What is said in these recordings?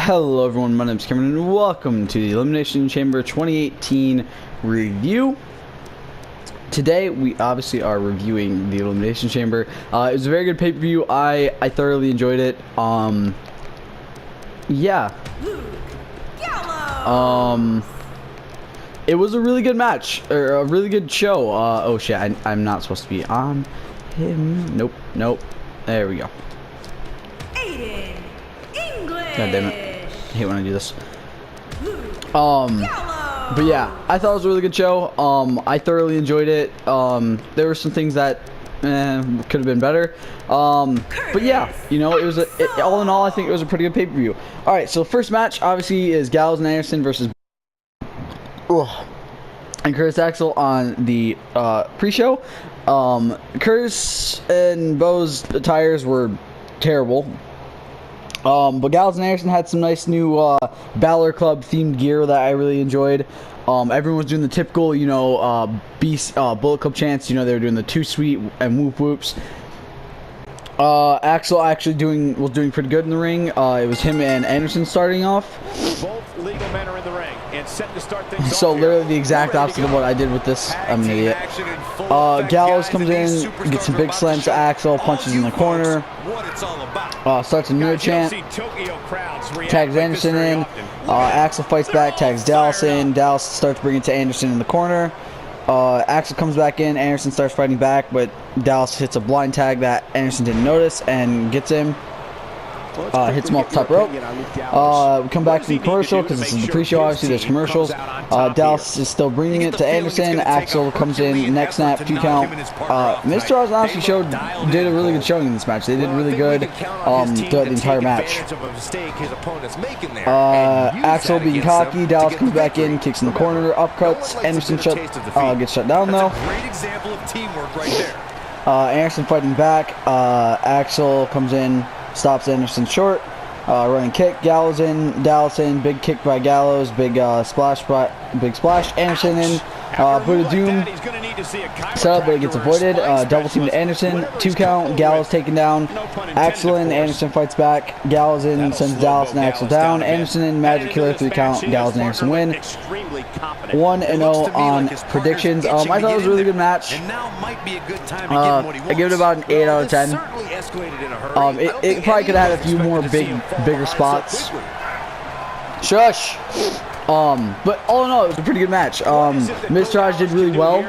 Hello everyone, my name is Cameron and welcome to the Elimination Chamber 2018 review. Today we obviously are reviewing the Elimination Chamber. It was a very good pay-per-view. I thoroughly enjoyed it. Yeah. It was a really good match, or a really good show. Oh shit, I'm not supposed to be on him. Nope. There we go. God damn it. I hate when I do this. But yeah, I thought it was a really good show. I thoroughly enjoyed it. There were some things that could have been better. But yeah, you know, all in all, I think it was a pretty good pay-per-view. Alright, so first match, obviously, is Gallows and Anderson versus and Curtis Axel on the pre-show. Curtis and Bo's attires were terrible. But Gallows and Anderson had some nice new Balor Club themed gear that I really enjoyed. Everyone was doing the typical, you know, Beast Bullet Club chants. You know, they were doing the Too Sweet and Whoop Whoops. Axel actually was doing pretty good in the ring. It was him and Anderson starting off. Both legal men are in the ring and set to start things so literally the exact opposite of what I did with this. I'm an idiot. Gallows comes in, gets some big slams to Axel, punches in the corner. Starts a new chant. Tags Anderson in. Axel fights back, tags Dallas in. Dallas starts bringing it to Anderson in the corner. Axel comes back in. Anderson starts fighting back, but Dallas hits a blind tag that Anderson didn't notice and gets him. Hits him off the top rope. We come back from the commercial because this is the pre-show. Obviously, there's commercials. Dallas is still bringing it to Anderson. Axel comes in, neck snap, 2 count. Mr. Oz honestly did a really good showing in this match. They did really good throughout the entire match. Axel being cocky. Dallas comes back in, kicks in the corner, upcuts. Anderson gets shut down though. Anderson fighting back. Axel comes in. Stops Anderson short. Running kick. Gallows in. Dallas in. Big kick by Gallows. Big splash. Anderson in. Buddha Doom. Set up, but it gets avoided. Double team to Anderson. 2 count. Gallows taken down. Axel in. Anderson fights back. Gallows in. Sends Dallas and Axel down. Anderson in. Magic Killer 3 count. Gallows and Anderson win. 1-0 on predictions. I thought it was a really good match. I give it about an 8 out of 10. It probably could have had a few more bigger spots. Shush. But all in all, it was a pretty good match. Miztourage did really well.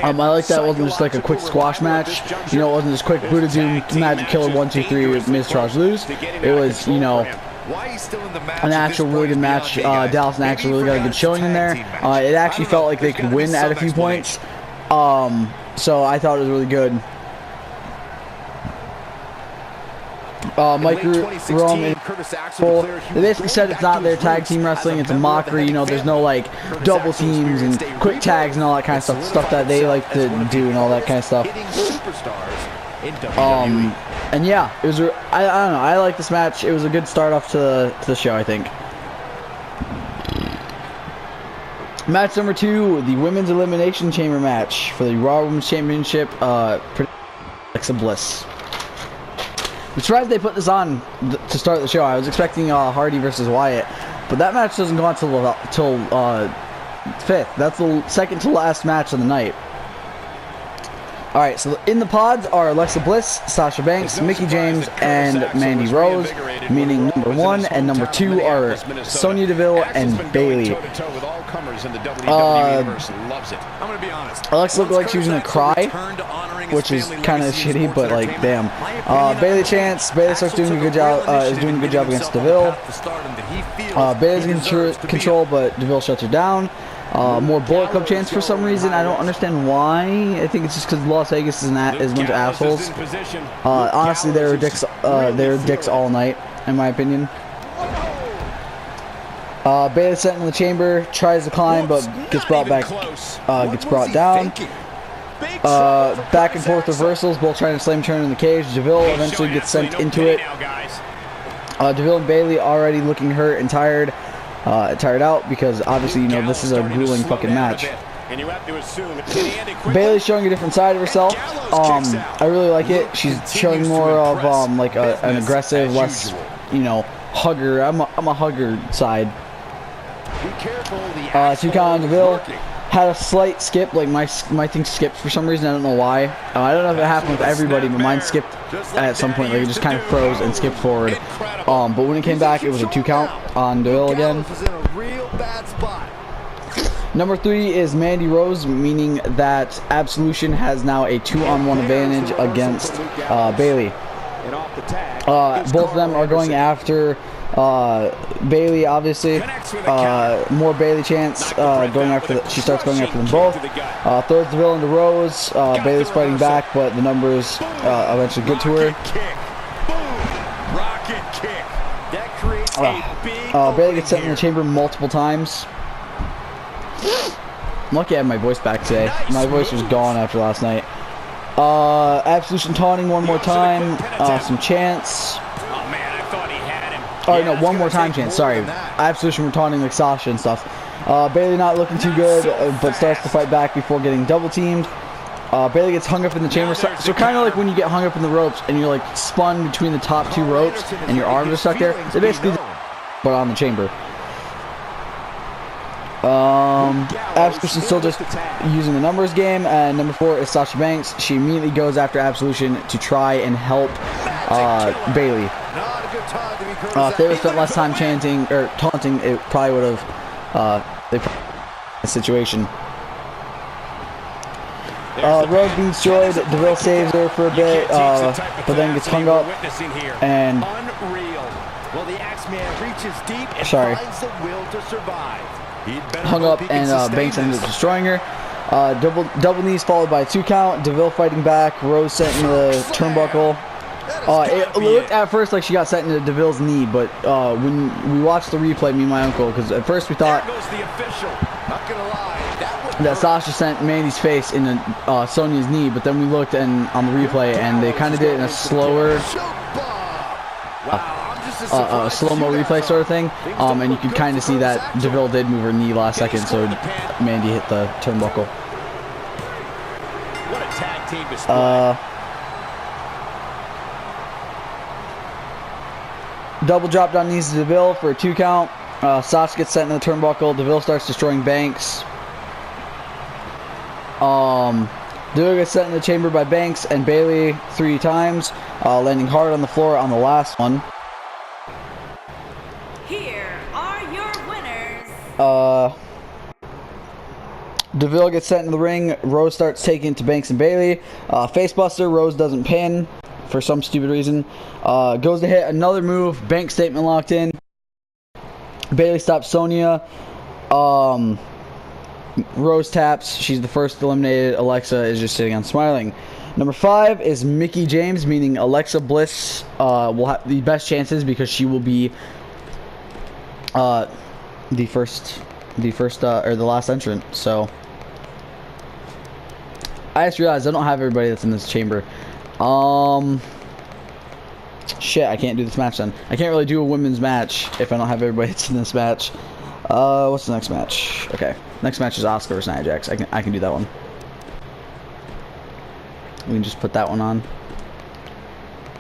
I like that it wasn't just like a quick squash match. You know, it wasn't just quick Buddha Doom, Magic Killer 1, 2, 3 with Miztourage lose. It was, you know, an actual really good match. Dallas and Axel really got a good showing in there. It actually felt like they could win at a few points. So I thought it was really good. Mike Rome and Cole, they basically said it's not their tag team wrestling, it's a mockery. You know, there's no like double teams and quick tags and all that kind of stuff that they like to do and all that kind of stuff. And yeah, it was. I don't know. I like this match. It was a good start off to the show, I think. Match number 2, the Women's Elimination Chamber match for the Raw Women's Championship. Alexa Bliss. I'm surprised they put this on to start the show. I was expecting Hardy versus Wyatt, but that match doesn't go on till 5th. That's the second to last match of the night. Alright, so in the pods are Alexa Bliss, Sasha Banks, Mickie James, and Mandy Rose, meaning number 1 and number 2 are Sonya Deville and Bayley. Alexa looked like she was gonna cry, which is kind of shitty, but like, damn. Bayley chants. Bayley starts doing a good job. Is doing a good job against Deville. Bayley's in control, but Deville shuts her down. More Bullet Club chants for some reason. I don't understand why. I think it's just because Las Vegas is a bunch of assholes. Honestly, they were dicks all night, in my opinion. Bayley sent in the chamber, tries to climb, but gets brought back. Gets brought down. Back and forth reversals, both trying to slam turn in the cage. Deville eventually gets sent into it. Deville and Bayley already looking hurt and tired out because obviously, you know, this is a grueling fucking match. Bayley's showing a different side of herself. I really like it. She's showing more of like an aggressive, less, you know, hugger. I'm a hugger side. Be careful. The 2 count on DeVille. Had a slight skip, like my thing skipped for some reason. I don't know why. I don't know if it happened with everybody, but mine skipped at some point. Like it just kind of froze and skipped forward. But when it came back, it was a 2 count on DeVille again. Number 3 is Mandy Rose, meaning that Absolution has now a 2-on-1 advantage against Bailey. Both of them are going after Bailey, obviously. More Bailey chance going after she starts going after them both. Throws DeVille into Rose. Bailey's fighting back, but the numbers eventually get to her. Bailey gets sent in the chamber multiple times. I'm lucky I have my voice back today. My voice was gone after last night. Absolution taunting one more time. Some chance. Oh no, one more time chance, sorry. Absolution were taunting like Sasha and stuff. Bailey not looking too good, but starts to fight back before getting double teamed. Bailey gets hung up in the chamber. So kind of like when you get hung up in the ropes and you're like spun between the top 2 ropes and your arms are stuck there. They basically but on the chamber. Absolution still just using the numbers game, and number 4 is Sasha Banks. She immediately goes after Absolution to try and help Bailey. If they would spent less time chanting or taunting, it probably would have the situation. Rose being destroyed. DeVille saves her for a bit, but then gets hung up and hung up, and Banks ended up destroying her. Double knees followed by a 2 count. DeVille fighting back. Rose sent in the turnbuckle. It looked at first like she got sent into DeVille's knee, but when we watched the replay, me and my uncle, because at first we thought that Sasha sent Mandy's face into Sonya's knee, but then we looked on the replay and they kind of did it in a slower, slow-mo replay sort of thing, and you could kind of see that DeVille did move her knee last second, so Mandy hit the turnbuckle. What a tag team display. Double drop down knees to DeVille for a 2 count. Sasha gets sent in the turnbuckle. DeVille starts destroying Banks. DeVille gets sent in the chamber by Banks and Bailey 3 times, landing hard on the floor on the last one. Here are your winners. DeVille gets sent in the ring. Rose starts taking it to Banks and Bailey. Facebuster. Rose doesn't pin for some stupid reason. Goes to hit another move. Banks statement locked in. Bailey stops Sonya. Rose taps. She's the first eliminated. Alexa is just sitting on smiling. Number 5 is Mickie James, meaning Alexa Bliss will have the best chances because she will be the first or the last entrant. So I just realized I don't have everybody that's in this chamber. Shit, I can't do this match then. I can't really do a women's match if I don't have everybody that's in this match. What's the next match? Okay, next match is Asuka versus Nia Jax. I can do that one. We can just put that one on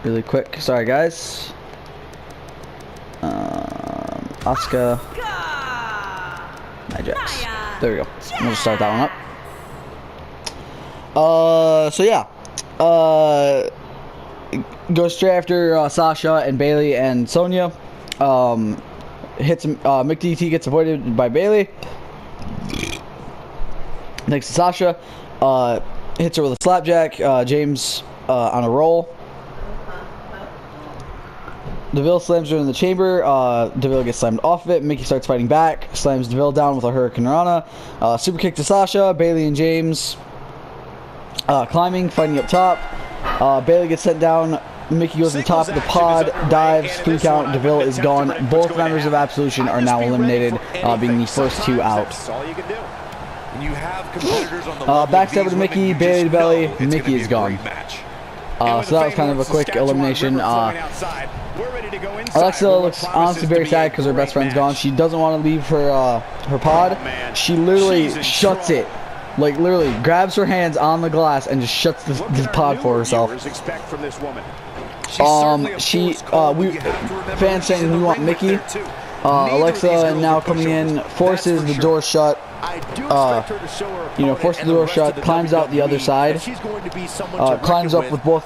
really quick. Sorry, guys. Asuka, Nia Jax. There we go. We'll just start that one up. So yeah. Goes straight after Sasha and Bailey and Sonya. Hits Mick DT gets avoided by Bailey. Next to Sasha. Hits her with a slapjack. James on a roll. DeVille slams her in the chamber. DeVille gets slammed off of it. Mickey starts fighting back. Slams DeVille down with a Hurricane Rana. Super kick to Sasha. Bailey and James climbing, fighting up top. Bailey gets sent down. Mickey goes to the top of the pod, dives, 3 count. DeVille is gone. Both members of Absolution are now eliminated, being the first 2 out. Backstabber to Mickey, Bailey to belly. Mickey is gone. So that was kind of a quick elimination. Alexa looks honestly very sad because her best friend's gone. She doesn't want to leave her pod. She literally shuts it. Like, literally grabs her hands on the glass and just shuts the pod for herself. Fans saying we want Mickey. Alexa now coming in, forces the door shut. Forces the door shut, climbs out the other side, climbs up with both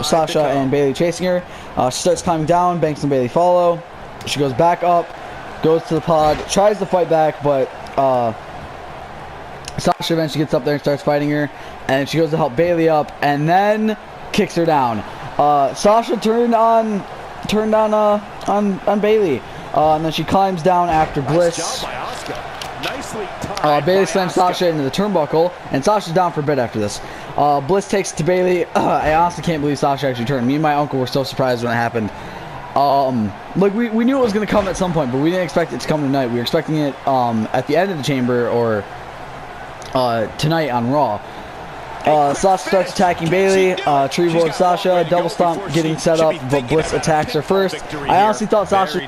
Sasha and Bayley chasing her. She starts climbing down, Banks and Bayley follow. She goes back up, goes to the pod, tries to fight back, but Sasha eventually gets up there and starts fighting her, and she goes to help Bayley up, and then kicks her down. Sasha turned on Bayley, and then she climbs down after Bliss. Bayley slams Sasha into the turnbuckle, and Sasha's down for a bit after this. Bliss takes it to Bayley. I honestly can't believe Sasha actually turned. Me and my uncle were so surprised when it happened. We knew it was going to come at some point, but we didn't expect it to come tonight. We were expecting it at the end of the chamber or tonight on Raw. Sasha starts attacking Bayley. Tree roll Sasha, double stomp getting set up, but Bliss attacks her first. I honestly thought Sasha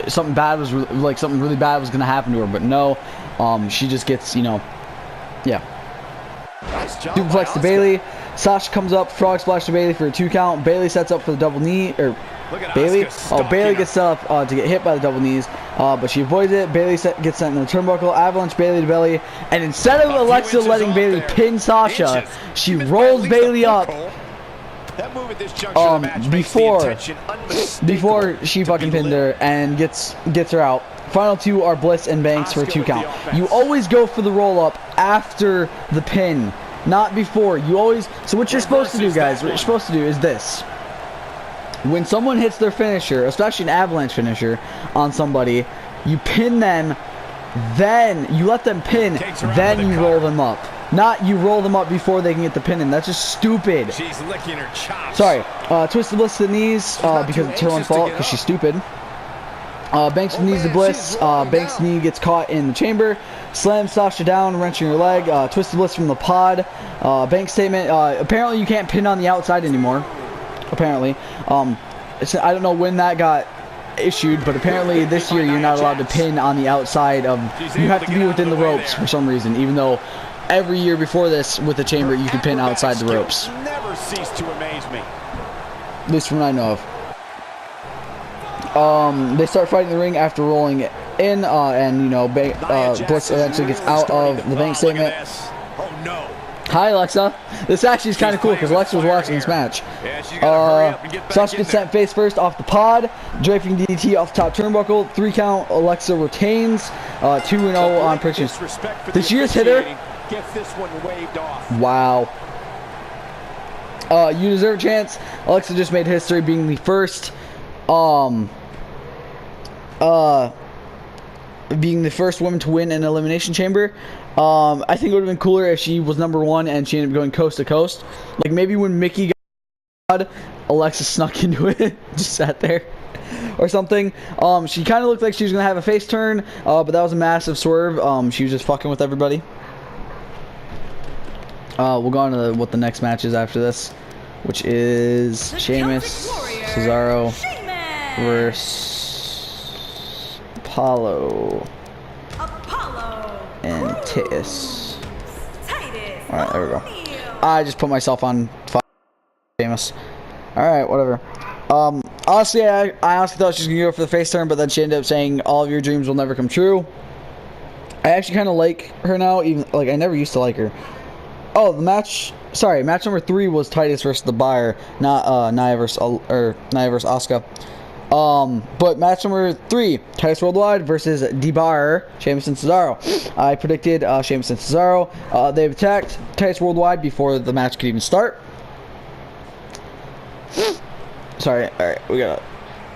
something really bad was gonna happen to her, but no. She just gets, superplex to Bayley. Sasha comes up, frog splash to Bayley for a 2 count. Bayley sets up for the double knee, or Bayley? Bayley gets set up to get hit by the double knees, but she avoids it. Bayley gets sent in the turnbuckle, avalanche Bayley to belly, and instead of Alexa letting Bayley pin Sasha, she rolls Bayley up before she fucking pinned her and gets her out. Final 2 are Bliss and Banks for a 2 count. You always go for the roll up after the pin, not before. So what you're supposed to do, guys, what you're supposed to do is this. When someone hits their finisher, especially an avalanche finisher on somebody, you pin them, then you let them pin, then you roll them up. Not you roll them up before they can get the pin in. That's just stupid. She's licking her chops. Sorry. Twisted Bliss to the knees because it's her own fault because she's stupid. Banks knees to Bliss. Banks' knee gets caught in the chamber. Slams Sasha down, wrenching her leg. Twisted Bliss from the pod. Banks statement. Apparently you can't pin on the outside anymore. Apparently. I don't know when that got issued, but apparently this year you're not allowed to pin on the outside of. You have to be within the ropes for some reason, even though every year before this with the chamber you can pin outside the ropes. Never cease to amaze me. At least from what I know of. They start fighting in the ring after rolling in, and Bliss eventually gets out of the bank statement. Oh no. Hi Alexa. This actually is kind of cool because Alexa was watching this match. Sasha gets sent face first off the pod, draping DDT off the top turnbuckle, 3 count. Alexa retains, 2-0 on predictions. Did she just hit her? Gets this one waved off. Wow. You deserve a chance. Alexa just made history being the first being the first woman to win an Elimination Chamber. I think it would have been cooler if she was number 1 and she ended up going coast to coast. Like maybe when Mickey got Alexa snuck into it, just sat there or something. She kind of looked like she was going to have a face turn, but that was a massive swerve. She was just fucking with everybody. We'll go on to what the next match is after this, which is Sheamus, Cesaro versus Apollo and Titus. Alright, there we go. I just put myself on Sheamus. Alright, whatever. Honestly, I honestly thought she was going to go for the face turn, but then she ended up saying all of your dreams will never come true. I actually kind of like her now, even like I never used to like her. Oh, match number 3 was Titus versus the Buyer, not Nia versus Asuka. But match number 3, Titus Worldwide versus D-Bar, Sheamus and Cesaro. I predicted Sheamus and Cesaro. They've attacked Titus Worldwide before the match could even start. Sorry, alright,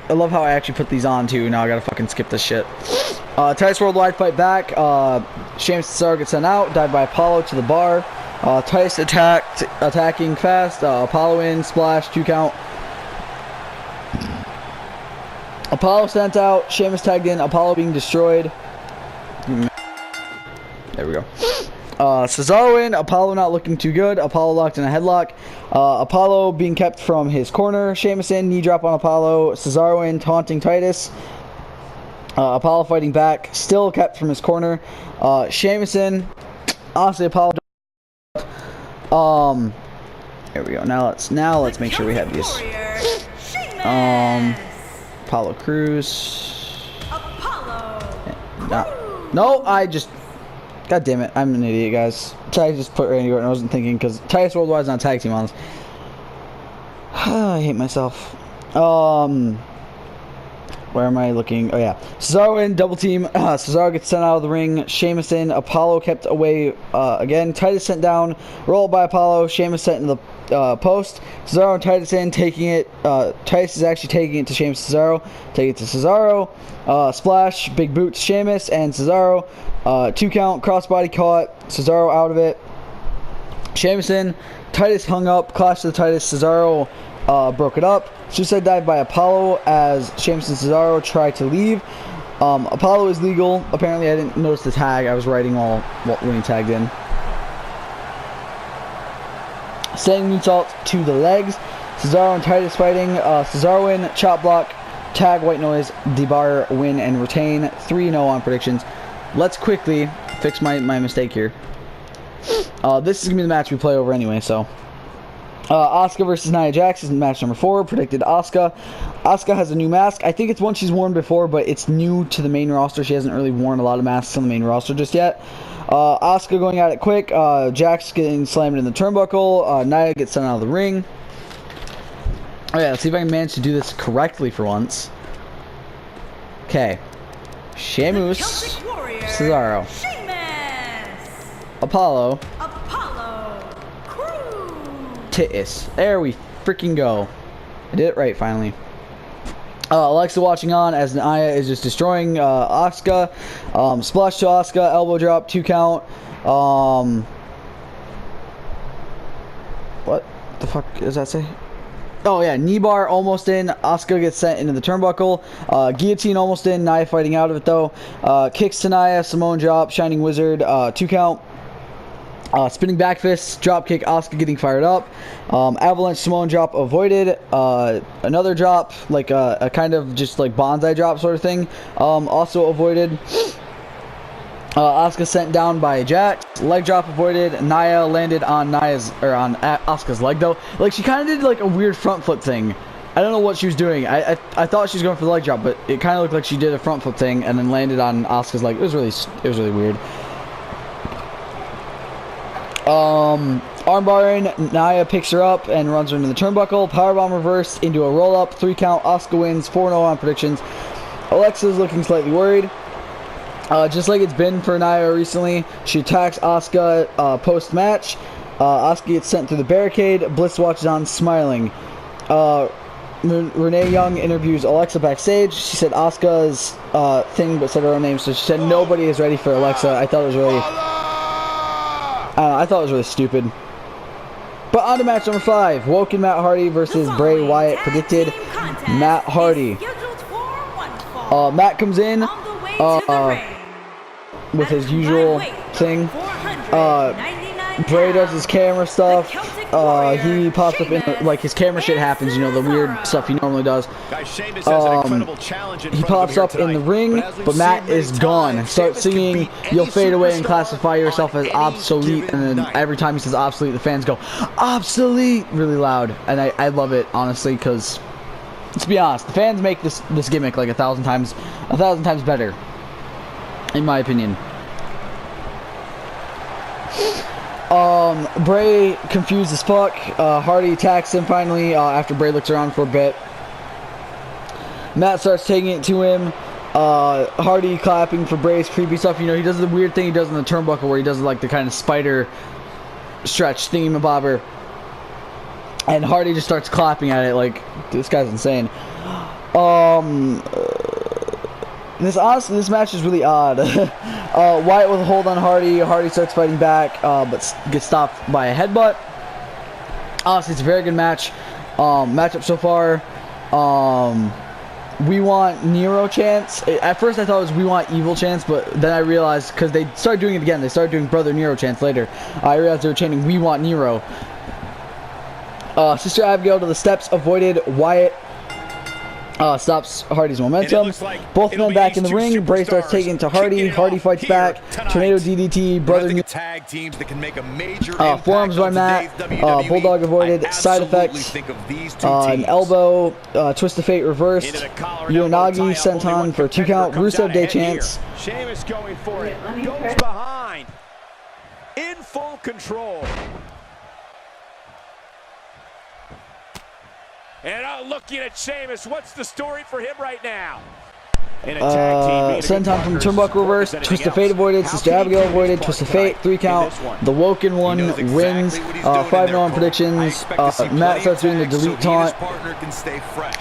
I love how I actually put these on too. Now I gotta fucking skip this shit. Titus Worldwide fight back. Sheamus and Cesaro get sent out, dive by Apollo to the bar. Titus attacking fast. Apollo in, splash, 2 count. Apollo sent out, Sheamus tagged in, Apollo being destroyed. There we go. Cesaro in, Apollo not looking too good. Apollo locked in a headlock. Apollo being kept from his corner. Sheamus in, knee drop on Apollo. Cesaro in, taunting Titus. Apollo fighting back, still kept from his corner. Sheamus in, honestly Apollo. There we go. Now let's make sure we have these. Apollo Crews. No, I just. God damn it! I'm an idiot, guys. I just put Randy Orton. I wasn't thinking because Titus Worldwide's not tag team on this. I hate myself. Where am I looking? Oh yeah, Cesaro in double team. Cesaro gets sent out of the ring. Sheamus in. Apollo kept away again. Titus sent down. Rolled by Apollo. Sheamus sent in the post. Cesaro and Titus in, taking it. Titus is actually taking it to Sheamus. Cesaro take it to Cesaro. Splash, big boot to Sheamus and Cesaro. 2 count, crossbody caught. Cesaro out of it. Sheamus in. Titus hung up. Clash to the Titus. Cesaro broke it up. Suicide dive by Apollo as Sheamus and Cesaro tried to leave. Apollo is legal. Apparently, I didn't notice the tag. I was writing all when he tagged in. Standing moonsault to the legs. Cesaro and Titus fighting. Cesaro in, chop block, tag, white noise, debar, win, and retain. 3-0 on predictions. Let's quickly fix my mistake here. This is going to be the match we play over anyway, so. Asuka versus Nia Jax is match number 4. Predicted Asuka. Asuka has a new mask. I think it's one she's worn before, but it's new to the main roster. She hasn't really worn a lot of masks on the main roster just yet. Asuka going at it quick. Jax getting slammed in the turnbuckle. Nia gets sent out of the ring. Oh yeah, let's see if I can manage to do this correctly for once. Okay. Sheamus. Cesaro. Apollo. Titus. There we freaking go. I did it right finally. Alexa watching on as Nia is just destroying Asuka. Splash to Asuka, elbow drop, 2 count. What the fuck does that say? Oh yeah, knee bar almost in. Asuka gets sent into the turnbuckle. Guillotine almost in. Nia fighting out of it though. Kicks to Nia, Samoan drop, Shining Wizard, 2 count. Spinning back fist, drop kick, Asuka getting fired up. Avalanche Samoan drop avoided. Another drop, like a kind of just like bonsai drop sort of thing, also avoided. Asuka sent down by Jax. Leg drop avoided. Nia landed on Asuka's leg though. Like she kind of did like a weird front flip thing. I don't know what she was doing. I thought she was going for the leg drop, but it kind of looked like she did a front flip thing and then landed on Asuka's leg. It was really weird. Armbar in, Nia picks her up and runs her into the turnbuckle. Powerbomb reversed into a roll up, 3 count. Asuka wins, 4-0 on predictions. Alexa's looking slightly worried. Just like it's been for Nia recently, she attacks Asuka post match. Asuka gets sent through the barricade. Bliss watches on, smiling. Renee Young interviews Alexa backstage. She said Asuka's thing, but said her own name. So she said nobody is ready for Alexa. I thought it was really stupid. But on to match number 5. Woken Matt Hardy versus Bray Wyatt. Predicted Matt Hardy. Matt comes in with his usual thing. Bray does his camera stuff. He pops up in like his camera shit happens, you know, the weird stuff he normally does. He pops up in the ring, but Matt is gone. Starts singing "You'll Fade Away and Classify Yourself as Obsolete," and then every time he says obsolete, the fans go "Obsolete" really loud, and I love it honestly because, let's be honest, the fans make this gimmick like a thousand times better, in my opinion. Bray confused as fuck. Hardy attacks him finally after Bray looks around for a bit. Matt starts taking it to him. Hardy clapping for Bray's creepy stuff. You know, he does the weird thing he does in the turnbuckle where he does like the kind of spider stretch thingamabobber. And Hardy just starts clapping at it like, this guy's insane. This match is really odd. Wyatt with a hold on Hardy. Hardy starts fighting back, but gets stopped by a headbutt. Honestly, it's a very good match. Matchup so far. We want Nero chance. At first I thought it was we want evil chance, but then I realized, because they started doing it again, they started doing Brother Nero chance later. I realized they were chanting we want Nero. Sister Abigail to the steps, avoided. Wyatt Stops Hardy's momentum. Like Both men back in the ring. Bray starts taking it to Hardy. Hardy fights back. Tornado DDT. Brother tag teams that can make a major forearms by Matt. Bulldog avoided. Side effects. An elbow. Twist of Fate reversed. Uranagi senton for 2 count. Rusev Day chance. Sheamus going for it. Goes behind. In full control. And looking at Sheamus, what's the story for him right now? Senton from turnbuckle reverse, Twist of Fate avoided, Sister Abigail avoided, Twist of Fate, 3 count. The Woken one wins. 5-0 on predictions. Matt starts doing the delete taunt.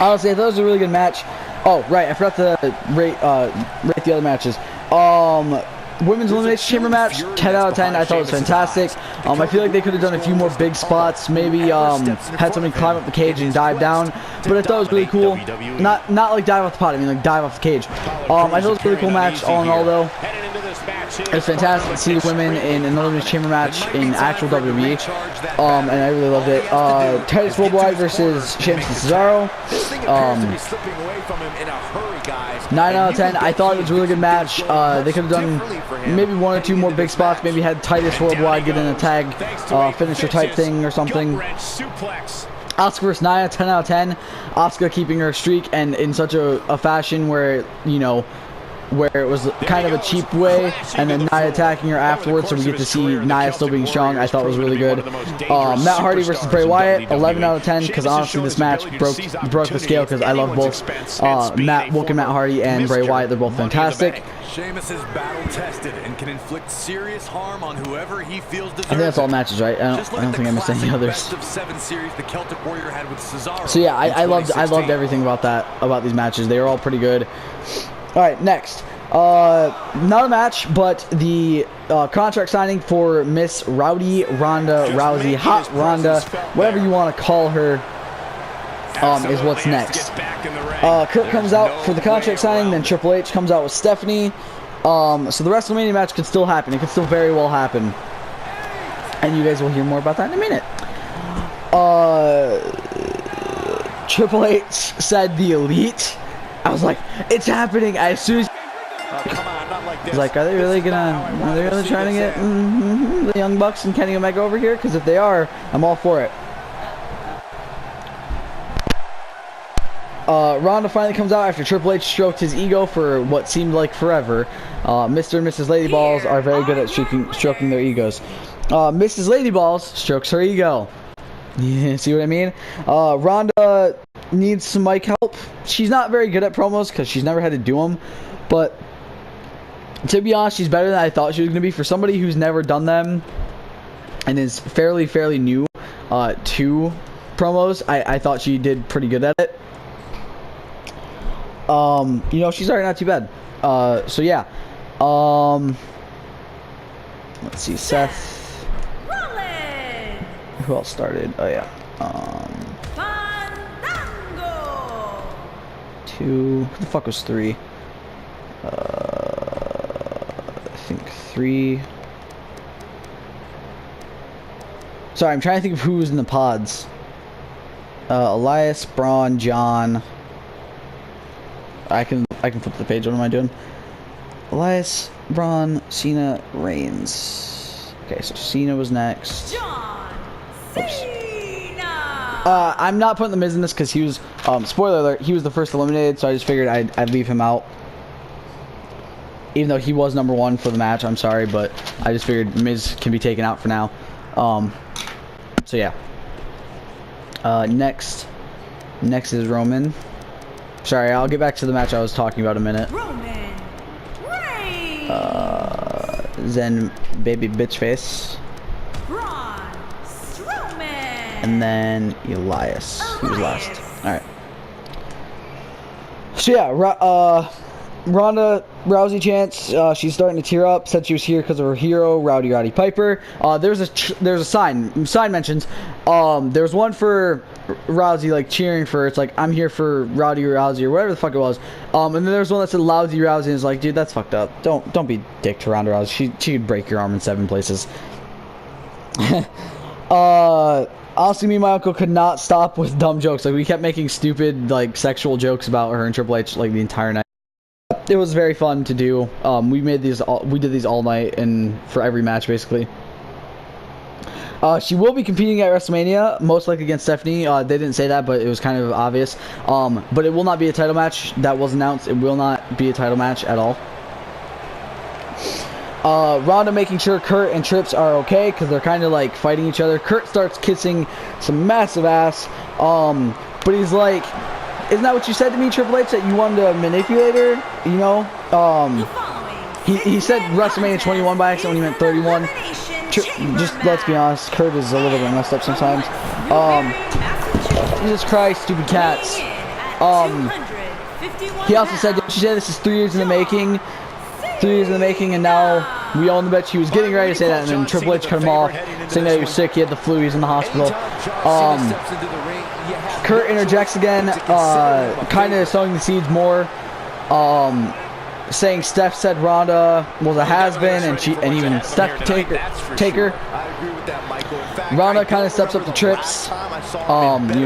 Honestly, I thought it was a really good match. Oh, right, I forgot to rate the other matches. Women's Elimination Chamber match, 10 out of 10. I thought it was fantastic. I feel like they could have done a few more big spots. Maybe had somebody climb up the cage and dive down. But I thought it was really cool. Not like dive off the pot. I mean like dive off the cage. I thought it was a really cool match all in all though. It was fantastic to see the women in an Elimination Chamber match in actual WWE. And I really loved it. Titus Worldwide versus Sheamus and Cesaro. 9 out of 10. I thought it was a really good match. They could have done maybe 1 or 2 more big spots. Maybe had Titus Worldwide get in a tag finisher type thing or something. Asuka versus Nia, 10 out of 10. Asuka keeping her streak and in such a fashion where, you know, where it was kind of a cheap way, and then Nia attacking her afterwards, so we get to see Nia still being strong. I thought was really good. Matt Hardy versus Bray Wyatt, 11 out of 10, because honestly this match broke the scale, because I love both Matt Hardy and Bray Wyatt. They're both fantastic. Sheamus is battle tested and can inflict serious harm on whoever he feels deserves. I think that's all matches, right? I don't think I missed any others. So yeah, I loved everything about these matches. They were all pretty good. All right, next. Not a match, but the contract signing for Miss Rowdy Ronda Rousey, Hot Ronda, whatever you want to call her, is what's next. Kurt comes out for the contract signing, then Triple H comes out with Stephanie. So the WrestleMania match could still happen. It could still very well happen. And you guys will hear more about that in a minute. Triple H said the Elite. I was like, it's happening as soon as. I was like, are they really trying to get the Young Bucks and Kenny Omega over here? Because if they are, I'm all for it. Ronda finally comes out after Triple H stroked his ego for what seemed like forever. Mr. and Mrs. Ladyballs are very good at stroking their egos. Mrs. Ladyballs strokes her ego. Yeah, see what I mean? Ronda needs some mic help. She's not very good at promos because she's never had to do them. But to be honest, she's better than I thought she was going to be. For somebody who's never done them and is fairly new to promos, I thought she did pretty good at it. You know, she's already not too bad. So yeah. Let's see, Seth. Who else started? Oh yeah. 2. Who the fuck was 3? I think 3. Sorry, I'm trying to think of who was in the pods. Elias, Braun, John. I can flip the page. What am I doing? Elias, Braun, Cena, Reigns. Okay, so Cena was next. John Cena. I'm not putting the Miz in this because he was, spoiler alert, he was the first eliminated, so I just figured I'd leave him out. Even though he was number 1 for the match, I'm sorry, but I just figured Miz can be taken out for now. So yeah. Next is Roman. Sorry, I'll get back to the match I was talking about in a minute. Roman Reigns. Then baby bitch face. Braun Strowman. And then Elias. He was last. Alright. So yeah, Ronda Rousey chance. She's starting to tear up. Said she was here because of her hero, Rowdy Roddy Piper. There's a sign. Sign mentions. There's one for Rousey, like cheering for. It's like, I'm here for Rowdy Rousey or whatever the fuck it was. And then there's one that said Lousy Rousey, and it's like, dude, that's fucked up. Don't be dick to Ronda Rousey. She could break your arm in 7 places. Honestly, me and my uncle could not stop with dumb jokes. Like, we kept making stupid, like, sexual jokes about her and Triple H, like, the entire night. It was very fun to do. We did these all night and for every match, basically. She will be competing at WrestleMania, most likely against Stephanie. They didn't say that, but it was kind of obvious. But it will not be a title match. That was announced. It will not be a title match at all. Ronda making sure Kurt and Trips are okay because they're kind of like fighting each other. Kurt starts kissing some massive ass. But he's like, isn't that what you said to me, Triple H, that you wanted to manipulate her? You know? He said WrestleMania 21 by accident when he meant 31. Just let's be honest, Kurt is a little bit messed up sometimes. Jesus Christ, stupid cats. He also said, didn't you say this is 3 years in the making? 3 years in the making, and now we all in the bet he was getting ready to say that, and then Triple H cut him off, saying that he was sick, he had the flu, he was in the hospital. Kurt interjects again, kind of sowing the seeds more, saying Steph said Ronda was a has-been, and even Steph Taker. Ronda kind of steps up to Trips,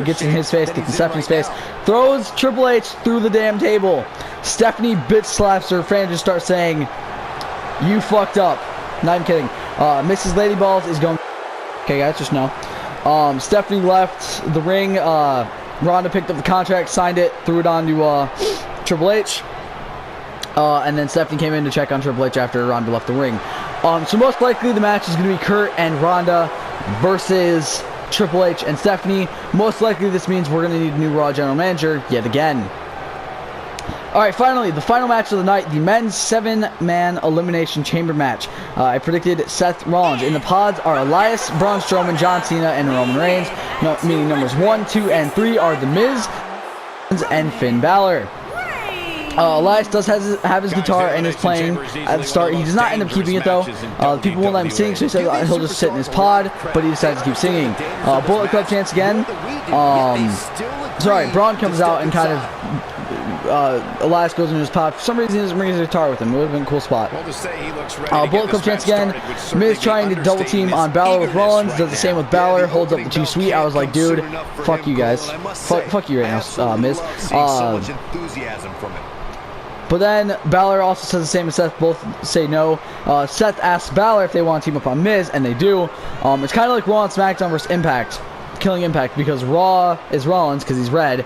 gets in his face, gets in Stephanie's face, throws Triple H through the damn table. Stephanie bitch slaps her, fan just starts saying, "You fucked up." Not even kidding. Mrs. Lady Balls is going. Okay, guys, just know. Stephanie left the ring. Ronda picked up the contract, signed it, threw it on to Triple H. And then Stephanie came in to check on Triple H after Ronda left the ring. So most likely the match is going to be Kurt and Ronda versus Triple H and Stephanie. Most likely this means we're going to need a new Raw General Manager yet again. Alright, finally, the final match of the night, the men's 7-man Elimination Chamber match. I predicted Seth Rollins. In the pods are Elias, Braun Strowman, John Cena, and Roman Reigns. Meaning numbers 1, 2, and 3 are The Miz and Finn Balor. Elias does have his guitar and is playing at the start. He does not end up keeping it though. The people won't let him sing, so he says he'll just sit in his pod, but he decides to keep singing. Bullet Club chants again. Braun comes out and kind of Elias goes into his pod. For some reason he doesn't bring his guitar with him. It would have been a cool spot. Bullet Club chants again. Miz trying to double team on Balor with Rollins. Does the same with Balor. Holds up the Too Sweet. I was like, dude, fuck you guys. Fuck you right now, Miz. But then Balor also says the same as Seth. Both say no. Seth asks Balor if they want to team up on Miz, and they do. It's kind of like Raw and SmackDown versus Impact. Killing Impact, because Raw is Rollins because he's red.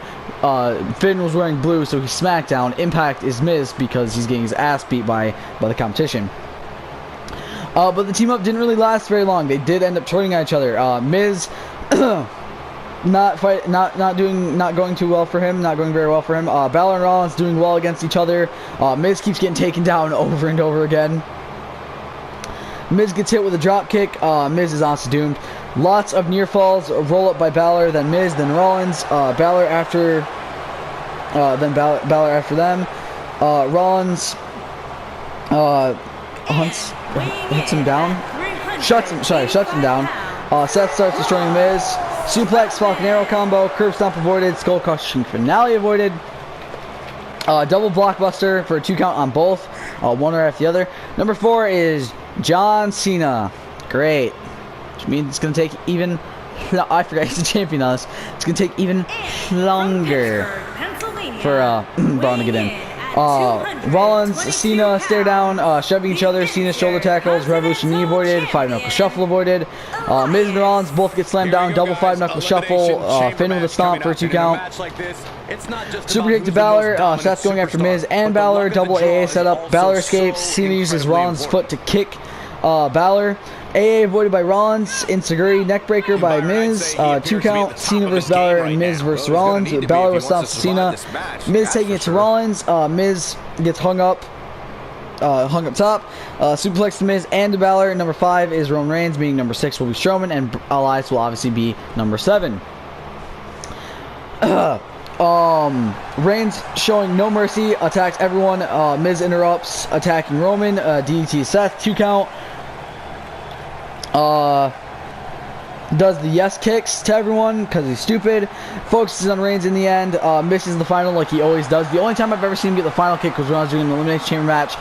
Finn was wearing blue, so he's SmackDown. Impact is Miz because he's getting his ass beat by the competition. But the team up didn't really last very long. They did end up turning on each other. Miz not going too well for him, not going very well for him. Balor and Rollins doing well against each other. Miz keeps getting taken down over and over again. Miz gets hit with a drop kick. Miz is honestly doomed. Lots of near falls. Roll up by Balor, then Miz, then Rollins. Balor after them. Rollins hits him down. Shuts him down. Seth starts destroying Miz. Suplex, Falcon Arrow combo, curb stomp avoided, skull crushing finale avoided. Double blockbuster for a 2 count on both, one right after the other. Number 4 is John Cena. Great. Which means it's going to take even... I forgot he's the champion on this. It's going to take even longer for Braun to get in. Rollins, Cena stare down, shoving each other. Cena shoulder tackles, Revolution knee avoided, 5-knuckle shuffle avoided. Miz and Rollins both get slammed down, double 5-knuckle shuffle. Finn with a stomp for a 2 count. Super kick to Balor. Seth going after Miz and Balor. Double AA setup. Balor escapes. Cena uses Rollins' foot to kick Balor. AA avoided by Rollins. Insaguri neckbreaker by Miz. 2 count. Cena versus Balor and Miz versus Rollins. Balor was stomps to Cena. Miz taking it to Rollins. Miz gets hung up top. Suplex to Miz and to Balor. Number 5 is Roman Reigns, meaning number 6 will be Strowman, and Elias will obviously be number 7. Reigns showing no mercy, attacks everyone. Miz interrupts, attacking Roman. DDT Seth, 2 count. Does the yes kicks to everyone because he's stupid. Focuses on Reigns in the end. Misses the final like he always does. The only time I've ever seen him get the final kick was when I was doing the Elimination Chamber match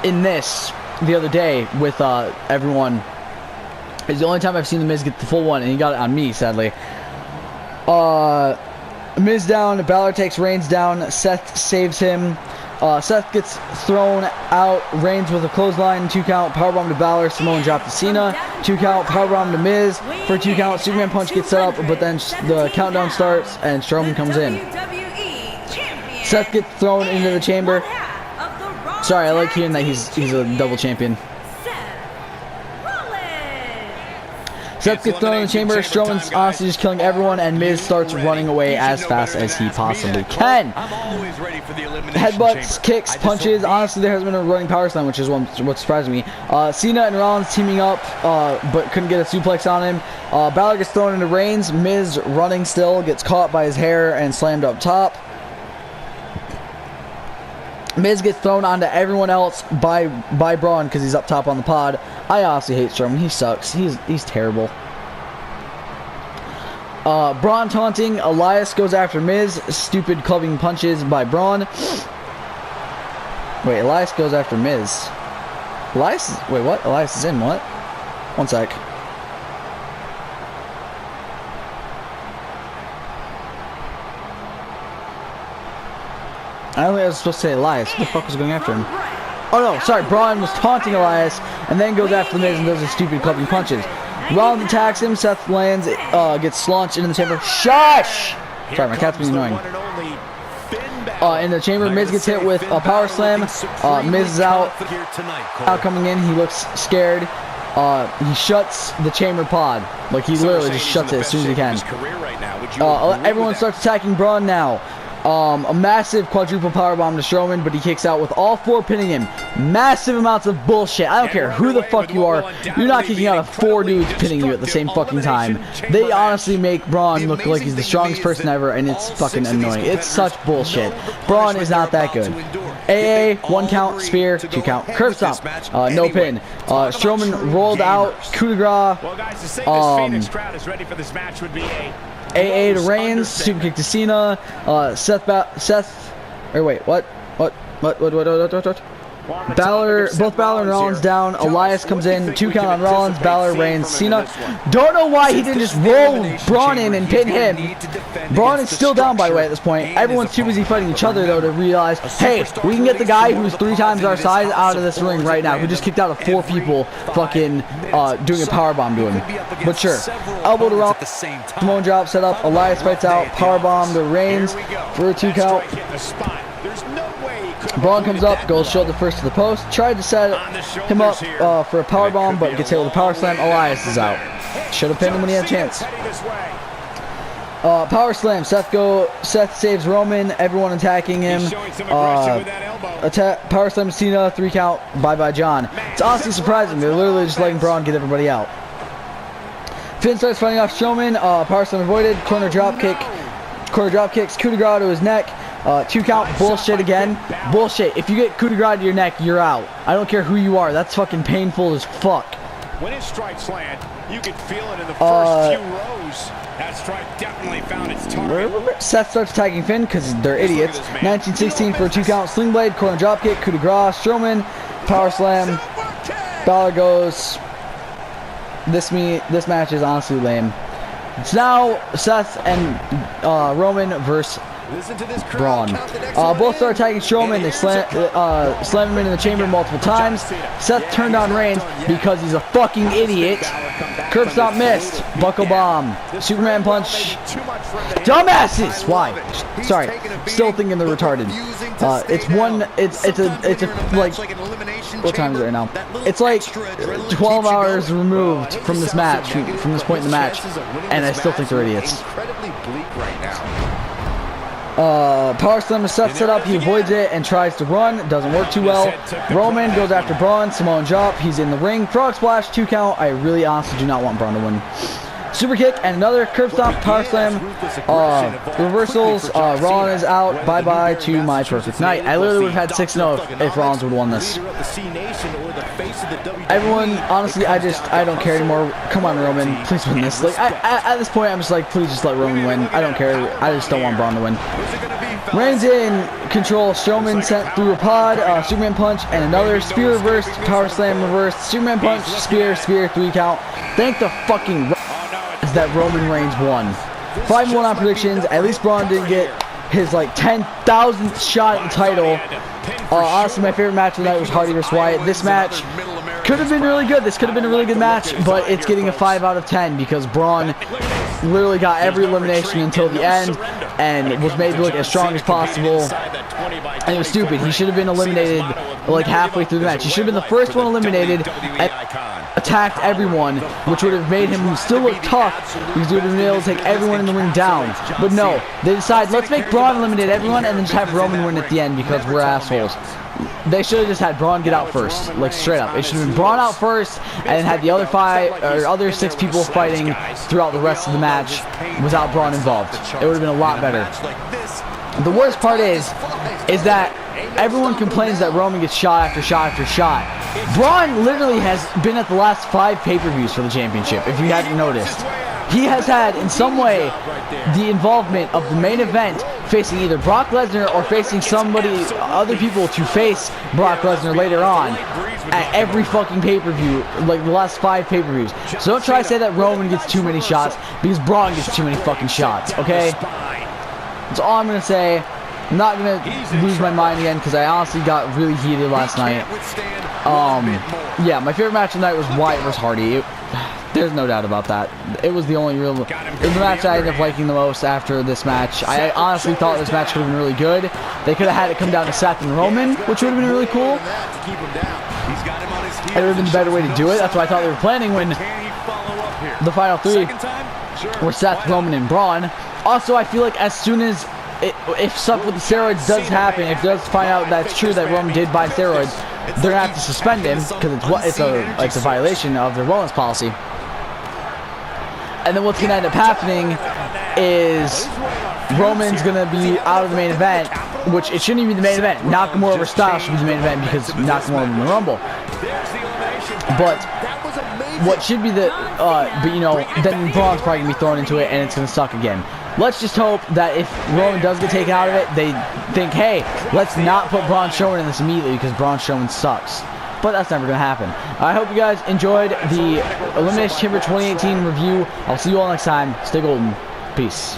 in this the other day with everyone It's the only time I've seen The Miz get the full one, and he got it on me, sadly. Miz down, Balor takes Reigns down, Seth saves him. Seth gets thrown out, Reigns with a clothesline, 2 count, powerbomb to Balor, Samoan drop to Cena, 2 count, powerbomb to Miz, for 2 count, Superman punch gets set up, but then the countdown starts, and Strowman comes in. Seth gets thrown into the chamber. Sorry, I like hearing that he's a double champion. Seth gets thrown in the chamber, Strowman's honestly just killing everyone, and Miz starts running away as fast as he possibly can. Headbutts, kicks, punches. Honestly, there hasn't been a running power slam, which is what surprised me. Cena and Rollins teaming up, but couldn't get a suplex on him. Balor gets thrown into Reigns. Miz running still, gets caught by his hair and slammed up top. Miz gets thrown onto everyone else by Braun because he's up top on the pod. I honestly hate Strowman. He sucks. He's terrible. Braun taunting. Elias goes after Miz. Stupid clubbing punches by Braun. Wait, Elias goes after Miz. Wait, what? Elias is in what? One sec. I don't think I was supposed to say Elias. What the fuck was going after him? Oh no, sorry. Braun was taunting Elias and then goes after the Miz and does his stupid clubbing punches. Rollins attacks him. Seth lands, gets launched into the chamber. Shush! Sorry, my cat's being annoying. In the chamber, Miz gets hit with a power slam. Miz is out coming in. He looks scared. He shuts the chamber pod. Like, he literally just shuts it as soon as he can. Everyone starts attacking Braun now. A massive quadruple powerbomb to Strowman, but he kicks out with all 4 pinning him. Massive amounts of bullshit. I don't care who the fuck you are. You're not kicking out of 4 dudes pinning you at the same fucking time. They honestly make Braun look like he's the strongest person ever, and it's fucking annoying. It's such bullshit. Braun is not that good. AA, 1 count, spear, 2 count, curb stomp, no pin. Strowman rolled out, coup de grace. AA to Reigns, super kick to Cena, both Balor and Rollins down, Elias comes in, 2 count on Rollins, Balor, Reigns, Cena. Don't know why he didn't just roll Braun in and pin him. Braun is still down, by the way, at this point. Everyone's too busy fighting each other, though, to realize, hey, we can get the guy who's 3 times our size out of this ring right now, who just kicked out of 4 people fucking doing a powerbomb to him. But sure. Elbow to Rollins, Samoan drop set up, Elias fights out, powerbomb to Reigns for a 2 count. Braun comes up, goes shoulder first to the post, tried to set him up for a powerbomb, but gets hit with a power slam. Elias is out. Should have pinned him when he had a chance. Power slam. Seth saves Roman. Everyone attacking him. Power slam Cena. 3 count. Bye John. It's honestly surprising. They're literally just letting Braun get everybody out. Finn starts fighting off Strowman. Power slam avoided. Corner drop kicks. Coup de grace to his neck. 2 count. Bullshit again. Bullshit. If you get coup de grace to your neck, you're out. I don't care who you are. That's fucking painful as fuck. When his strikes land, you can feel it in the first few rows. That strike definitely found its target. Seth starts attacking Finn because they're idiots. 1916 for a 2 count. Sling blade. Corner drop kick. Coup de grace. Strowman. Power slam. Balor goes. This match is honestly lame. It's now Seth and Roman versus Braun. Both start attacking Strowman. They slam him into the chamber multiple times. Seth turned on Reigns because he's a fucking idiot. Curb stomp missed. Buckle bomb. Superman punch. Dumbasses! Why? Sorry. Still thinking they're retarded. It's like, what time is it right now? It's like 12 hours removed from this match, from this point in the match, and I still think they're idiots. Power slam is Seth set up, he avoids it and tries to run, doesn't work too well. Roman goes after Braun, Samoan drop, he's in the ring, frog splash, 2 count. I really honestly do not want Braun to win. Super kick and another curb stomp, power slam, reversals. Rollins is out. Bye to my perfect night. I literally would have had 6-0 if Rollins would have won this. Everyone, honestly, I don't care anymore. Come on, Roman, please win this. Like, at this point, I'm just like, please just let Roman win. I don't care. I just don't want Braun to win. Reigns in control. Strowman sent through a pod, Superman punch, and another spear reversed, power slam reversed, Superman punch, spear, 3 count. Thank the fucking that Roman Reigns won. 5-1 on predictions. At least Braun didn't get his like 10,000th shot at the title. Honestly, my favorite match of the night was Hardy vs. Wyatt. This match could have been really good. This could have been a really good match, but it's getting a 5 out of 10 because Braun literally got every elimination until the end and was made to look as strong as possible. And it was stupid. He should have been eliminated like halfway through the match. He should have been the first one eliminated and attacked everyone, which would have made him still look tough because he would have been able to take everyone in the ring down. But no, they decide, let's make Braun eliminate everyone and then just have Roman win at the end because we're assholes. They should have just had Braun get out first, like straight up. It should have been Braun out first and then had the other 6 people fighting throughout the rest of the match without Braun involved. It would have been a lot better. The worst part is that everyone complains that Roman gets shot after shot after shot. Braun literally has been at the last 5 pay-per-views for the championship, if you hadn't noticed. He has had, in some way, the involvement of the main event facing either Brock Lesnar or facing other people to face Brock Lesnar later on at every fucking pay-per-view, like the last 5 pay-per-views. So don't try to say that Roman gets too many shots, because Braun gets too many fucking shots, okay? That's all I'm going to say. I'm not going to lose my mind again, because I honestly got really heated last night. Yeah, my favorite match of the night was Wyatt vs. Hardy. There's no doubt about that. It was the only real... It was the match I ended up liking the most after this match. I honestly thought this match could have been really good. They could have had it come down to Seth and Roman, which would have been really cool. It would have been the better way to do it. That's what I thought they were planning when the final 3 were Seth, Roman, and Braun. Also, I feel like as soon as... if stuff with the steroids does happen, if it does find out that it's true that Roman did buy steroids, they're going to have to suspend him because it's a violation of their wellness policy. And then what's going to end up happening is Roman's going to be out of the main event, which it shouldn't even be the main event. Nakamura vs. Styles should be the main event because Nakamura won the Rumble. But what should be but you know, then Braun's probably going to be thrown into it and it's going to suck again. Let's just hope that if Roman does get taken out of it, they think, hey, let's not put Braun Strowman in this immediately because Braun Strowman sucks. But that's never going to happen. I hope you guys enjoyed the Elimination Chamber 2018 review. I'll see you all next time. Stay golden. Peace.